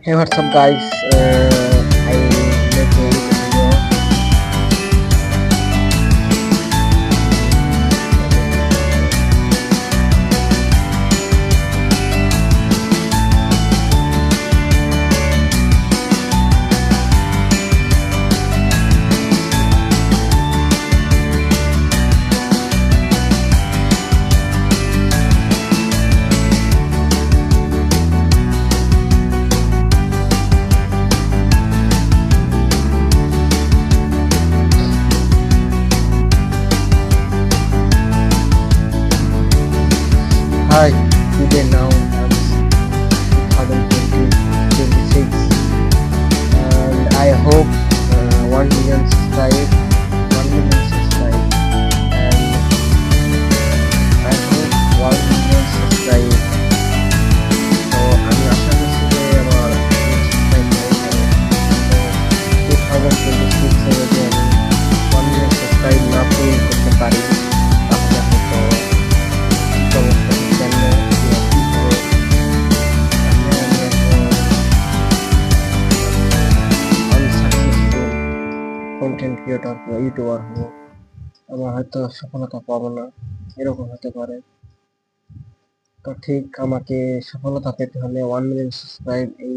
Hey, what's up, guys? I make a video. Hi, today now it's 2026, and I hope 1 million subscribe, 1 million subscribe, and I hope 1 million subscribe. So আমি আশা করছি যে আমার subscribe হয়ে যাবে। তো 2026 এ যদি আমি 1 million সাবস্ক্রাইব না পূরণ করতে পারি তাহলে হয়তো সমস্যা চ্যানেলে আনসাকসেসফুল কন্টেন্ট ক্রিয়েটর বা ইউটিউবার হবো, আমার হয়তো সফলতা পাবো না, এরকম হতে পারে। তো ঠিক আমাকে সফলতা পেতে হলে 1 মিলিয়ন সাবস্ক্রাইব এই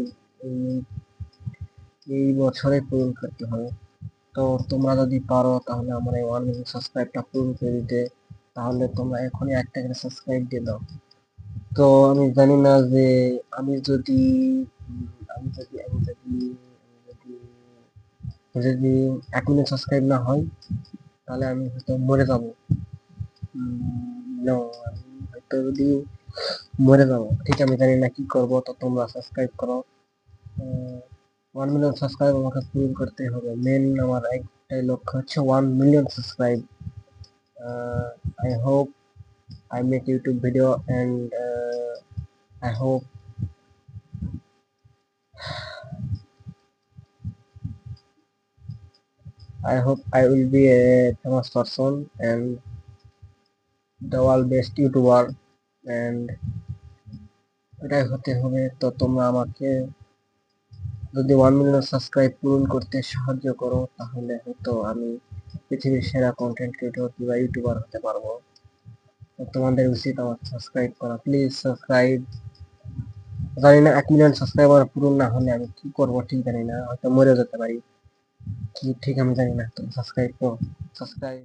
এই বছরে পূরণ করতে হবে। তো তোমরা যদি পারো তাহলে আমার এই 1 মিলিয়ন সাবস্ক্রাইবটা পূরণ করে দিতে, তাহলে তোমরা এখনই একটা করে সাবস্ক্রাইব দিয়ে দাও। তো আমি জানি না যে আমি যদি উম, আমি যদি আমি যদি আমি যদি যদি 1 মিলিয়ন সাবস্ক্রাইব না হয় তাহলে আমি হয়তো মরে যাব। No, আমি হয়তো যদি মরে যাব, ঠিক আমি জানি না কি করব। তো তোমরা সাবস্ক্রাইব করো। 1 মিলিয়ন সাবস্ক্রাইব আমাকে পূরণ করতে হবে। মেন আমার একটাই লক্ষ্য হচ্ছে 1 million subscribe. I hope I make YouTube video, and I hope I will be a famous person and the world best YouTuber, and এটাই হতে হবে। তো তোমরা আমাকে যদি 1 মিলিয়ন সাবস্ক্রাইব পূরণ করতে সাহায্য করো তাহলে হয়তো আমি পৃথিবীর সেরা কন্টেন্ট ক্রিয়েটর কিংবা ইউটিউবার হতে পারবো। তো তোমাদের উচিত আমার সাবস্ক্রাইব করা, প্লিজ সাবস্ক্রাইব। জানি না 1 মিলিয়ন সাবস্ক্রাইবার পূরণ না হলে আমি কি করব, ঠিক জানি না, হয়তো মরে যেতে পারি, কি ঠিক আমি জানি না। তো সাবস্ক্রাইব করো, সাবস্ক্রাইব।